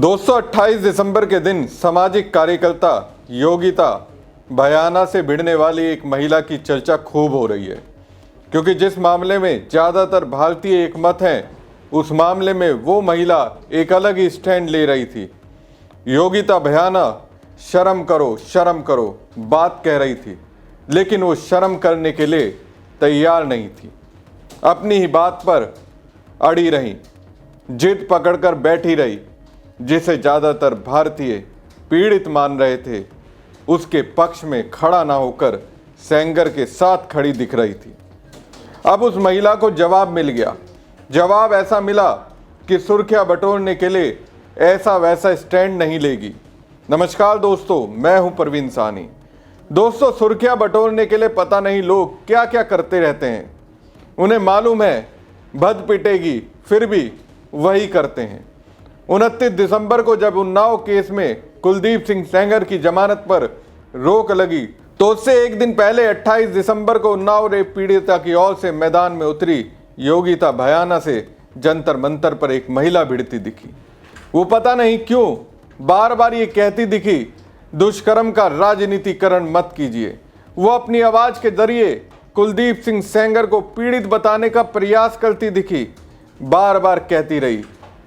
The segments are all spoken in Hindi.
दोस्तों 28 दिसंबर के दिन सामाजिक कार्यकर्ता योगिता भयाना से भिड़ने वाली एक महिला की चर्चा खूब हो रही है, क्योंकि जिस मामले में ज़्यादातर भारतीय एकमत हैं, उस मामले में वो महिला एक अलग ही स्टैंड ले रही थी। योगिता भयाना शर्म करो बात कह रही थी, लेकिन वो शर्म करने के लिए तैयार नहीं थी। अपनी ही बात पर अड़ी रही, जिद पकड़कर बैठी रही। जिसे ज़्यादातर भारतीय पीड़ित मान रहे थे, उसके पक्ष में खड़ा ना होकर सेंगर के साथ खड़ी दिख रही थी। अब उस महिला को जवाब मिल गया। जवाब ऐसा मिला कि सुर्खियां बटोरने के लिए ऐसा वैसा स्टैंड नहीं लेगी। नमस्कार दोस्तों, मैं हूं परवीन सानी। दोस्तों, सुर्खियां बटोरने के लिए पता नहीं लोग क्या क्या करते रहते हैं। उन्हें मालूम है भद पिटेगी, फिर भी वही करते हैं। 29 दिसंबर को जब उन्नाव केस में कुलदीप सिंह सेंगर की जमानत पर रोक लगी, तो उससे एक दिन पहले 28 दिसंबर को उन्नाव रेप पीड़िता की ओर से मैदान में उतरी योगिता भयाना से जंतर मंतर पर एक महिला भिड़ती दिखी। वो पता नहीं क्यों बार बार ये कहती दिखी, दुष्कर्म का राजनीतिकरण मत कीजिए। वो अपनी आवाज के जरिए कुलदीप सिंह सेंगर को पीड़ित बताने का प्रयास करती दिखी। बार बार कहती रही,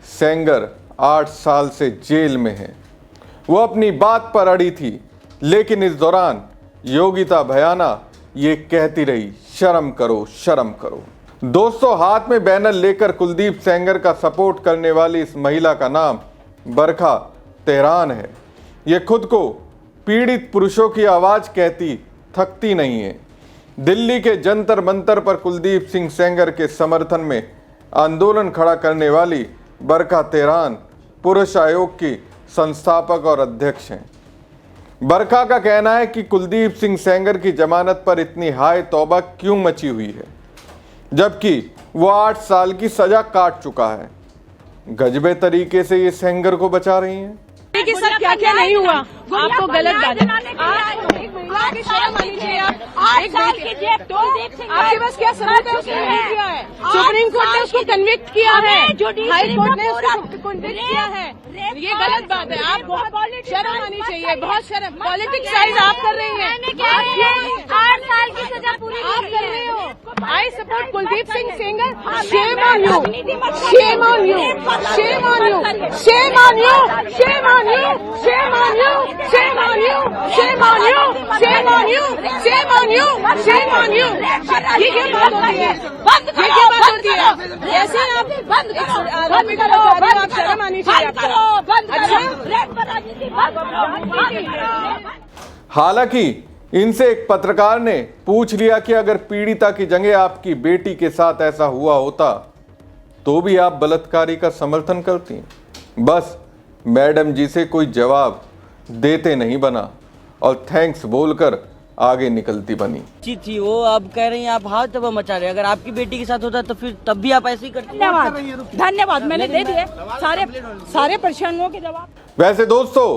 सेंगर 8 साल से जेल में है। वो अपनी बात पर अड़ी थी, लेकिन इस दौरान योगिता भयाना ये कहती रही, शर्म करो। दोस्तों, हाथ में बैनर लेकर कुलदीप सेंगर का सपोर्ट करने वाली इस महिला का नाम बरखा तेहरान है। ये खुद को पीड़ित पुरुषों की आवाज कहती थकती नहीं है। दिल्ली के जंतर मंतर पर कुलदीप सिंह सेंगर के समर्थन में आंदोलन खड़ा करने वाली बरखा तेहरान पुरुष आयोग की संस्थापक और अध्यक्ष हैं। बरखा का कहना है कि कुलदीप सिंह सेंगर की जमानत पर इतनी हाय तौबा क्यों मची हुई है, जबकि वो 8 साल की सजा काट चुका है। गजबे तरीके से ये सेंगर को बचा रही हैं। कि सर क्या क्या नहीं हुआ, आपको गलत बात है। आपकी शर्म आनी चाहिए। आपके पास क्या सबूत है? उसने नहीं किया है। सुप्रीम कोर्ट ने उसको कन्विक्ट किया है, हाई कोर्ट ने उसको कन्विक्ट किया है। ये गलत बात है। आप बहुत शर्म आनी चाहिए, बहुत शर्म। पॉलिटिक्स साइड आप कर रही हैं। 8 साल की सजा पूरी आप कर रहे हो। I support Kuldeep Singh Sengar. Shame on you, shame on you, shame on you, shame on you, shame on you, shame on you, shame on you, shame on you, shame on you, shame on you, shame on you. ये क्या बात होती है? ये क्या बात होती है? ऐसे आप बंद करो, आप शर्म आनी चाहिए आपको। हालांकि इनसे एक पत्रकार ने पूछ लिया कि अगर पीड़िता की जगह आपकी बेटी के साथ ऐसा हुआ होता तो भी आप बलात्कारी का समर्थन करती? बस मैडम जी से कोई जवाब देते नहीं बना और थैंक्स बोलकर आगे निकलती बनी। थी वो, अब कह रही हैं आप हाथ तब मचा रहे। अगर आपकी बेटी के साथ होता तो फिर तब भी आप ऐसे ही करते। धन्यवाद, मैंने दे दिए सारे प्रश्नों के जवाब। वैसे दोस्तों,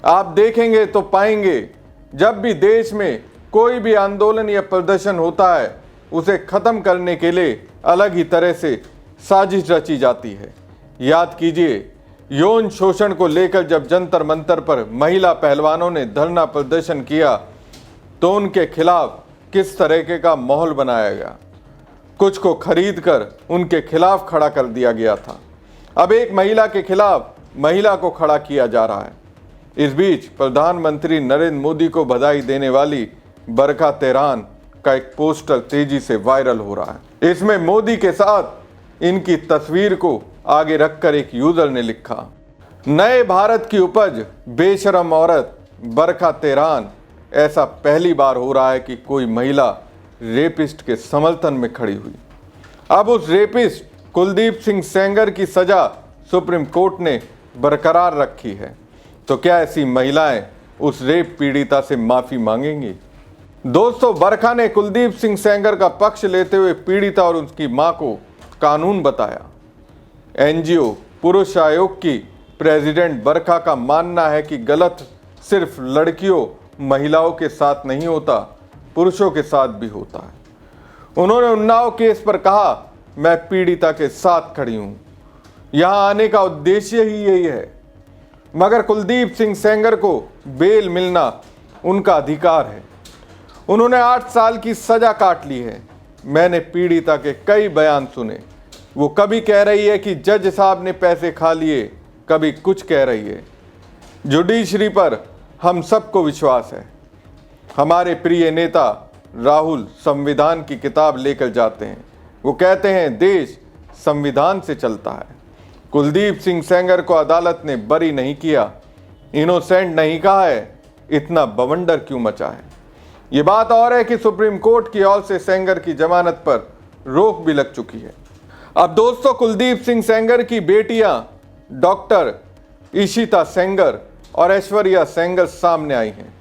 आप देखेंगे तो पाएंगे, जब भी देश में कोई भी आंदोलन या प्रदर्शन होता है, उसे खत्म करने के लिए अलग ही तरह से साजिश रची जाती है। याद कीजिए, यौन शोषण को लेकर जब जंतर मंतर पर महिला पहलवानों ने धरना प्रदर्शन किया, तो उनके खिलाफ किस तरीके का माहौल बनाया गया। कुछ को खरीद कर उनके खिलाफ खड़ा कर दिया गया था। अब एक महिला के खिलाफ महिला को खड़ा किया जा रहा है। इस बीच प्रधानमंत्री नरेंद्र मोदी को बधाई देने वाली बरखा तेहरान का एक पोस्टर तेजी से वायरल हो रहा है। इसमें मोदी के साथ इनकी तस्वीर को आगे रखकर एक यूजर ने लिखा, नए भारत की उपज बेशरम औरत बरखा तेहरान। ऐसा पहली बार हो रहा है कि कोई महिला रेपिस्ट के समर्थन में खड़ी हुई। अब उस रेपिस्ट कुलदीप सिंह सेंगर की सजा सुप्रीम कोर्ट ने बरकरार रखी है, तो क्या ऐसी महिलाएं उस रेप पीड़िता से माफी मांगेंगी? दोस्तों, बरखा ने कुलदीप सिंह सेंगर का पक्ष लेते हुए पीड़िता और उसकी मां को कानून बताया। एनजीओ पुरुष आयोग की प्रेसिडेंट बरखा का मानना है कि गलत सिर्फ लड़कियों महिलाओं के साथ नहीं होता, पुरुषों के साथ भी होता है। उन्होंने उन्नाव केस पर कहा, मैं पीड़िता के साथ खड़ी हूं। यहां आने का उद्देश्य ही यही है। मगर कुलदीप सिंह सेंगर को बेल मिलना उनका अधिकार है। उन्होंने 8 साल की सजा काट ली है। मैंने पीड़िता के कई बयान सुने। वो कभी कह रही है कि जज साहब ने पैसे खा लिए, कभी कुछ कह रही है। जुडिशरी पर हम सबको विश्वास है। हमारे प्रिय नेता राहुल संविधान की किताब लेकर जाते हैं। वो कहते हैं देश संविधान से चलता है। कुलदीप सिंह सेंगर को अदालत ने बरी नहीं किया, इनोसेंट नहीं कहा है, इतना बवंडर क्यों मचा है? ये बात और है कि सुप्रीम कोर्ट की ओर से सेंगर की जमानत पर रोक भी लग चुकी है। अब दोस्तों, कुलदीप सिंह सेंगर की बेटियां डॉक्टर इशिता सेंगर और ऐश्वर्या सेंगर सामने आई हैं।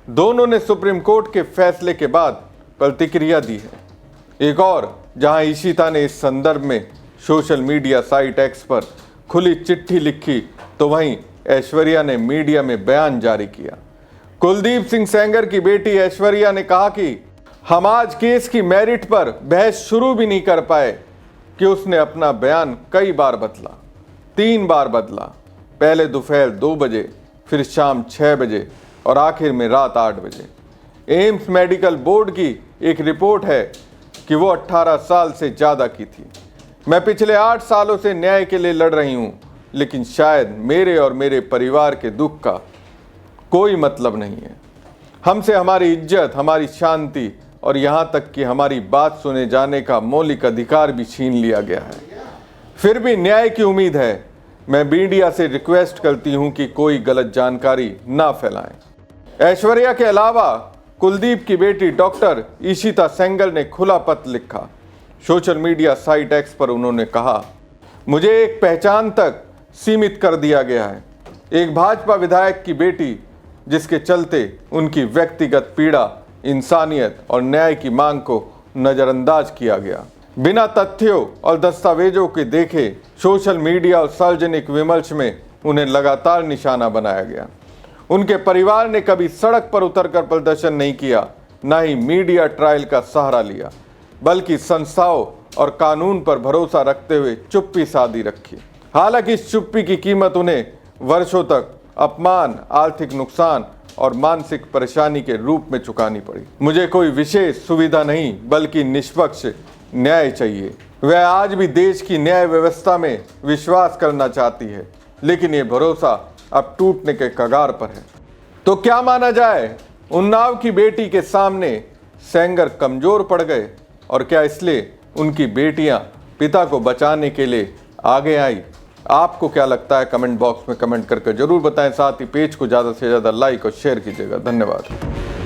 दोनों ने सुप्रीम कोर्ट के फैसले के बाद प्रतिक्रिया दी है। एक और जहां इशिता ने इस संदर्भ में सोशल मीडिया साइट एक्स पर खुली चिट्ठी लिखी, तो वहीं ऐश्वर्या ने मीडिया में बयान जारी किया। कुलदीप सिंह सेंगर की बेटी ऐश्वर्या ने कहा कि हम आज केस की मेरिट पर बहस शुरू भी नहीं कर पाए कि उसने अपना बयान कई बार बदला, 3 बार बदला। पहले दोपहर 2 बजे, फिर शाम 6 बजे और आखिर में रात 8 बजे। एम्स मेडिकल बोर्ड की एक रिपोर्ट है कि वो 18 साल से ज़्यादा की थी। मैं पिछले 8 सालों से न्याय के लिए लड़ रही हूँ, लेकिन शायद मेरे और मेरे परिवार के दुख का कोई मतलब नहीं है। हमसे हमारी इज्जत, हमारी शांति और यहाँ तक कि हमारी बात सुने जाने का मौलिक अधिकार भी छीन लिया गया है। फिर भी न्याय की उम्मीद है। मैं मीडिया से रिक्वेस्ट करती हूँ कि कोई गलत जानकारी ना फैलाएं। ऐश्वर्या के अलावा कुलदीप की बेटी डॉक्टर इशिता सेंगर ने खुला पत्र लिखा। सोशल मीडिया साइट एक्स पर उन्होंने कहा, मुझे एक पहचान तक सीमित कर दिया गया है। एक भाजपा विधायक की बेटी, जिसके चलते उनकी व्यक्तिगत पीड़ा, इंसानियत और न्याय की मांग को नज़रअंदाज किया गया। बिना तथ्यों और दस्तावेजों के देखे सोशल मीडिया और सार्वजनिक विमर्श में उन्हें लगातार निशाना बनाया गया। उनके परिवार ने कभी सड़क पर उतरकर प्रदर्शन नहीं किया, न ही मीडिया ट्रायल का सहारा लिया, बल्कि संस्थाओं और कानून पर भरोसा रखते हुए चुप्पी साधी रखी। हालांकि इस चुप्पी की कीमत उन्हें वर्षों तक अपमान, आर्थिक नुकसान और मानसिक परेशानी के रूप में चुकानी पड़ी। मुझे कोई विशेष सुविधा नहीं, बल्कि निष्पक्ष न्याय चाहिए। वह आज भी देश की न्याय व्यवस्था में विश्वास करना चाहती है, लेकिन ये भरोसा अब टूटने के कगार पर है। तो क्या माना जाए, उन्नाव की बेटी के सामने सेंगर कमजोर पड़ गए, और क्या इसलिए उनकी बेटियां पिता को बचाने के लिए आगे आई? आपको क्या लगता है? कमेंट बॉक्स में कमेंट करके जरूर बताएं। साथ ही पेज को ज़्यादा से ज़्यादा लाइक और शेयर कीजिएगा। धन्यवाद।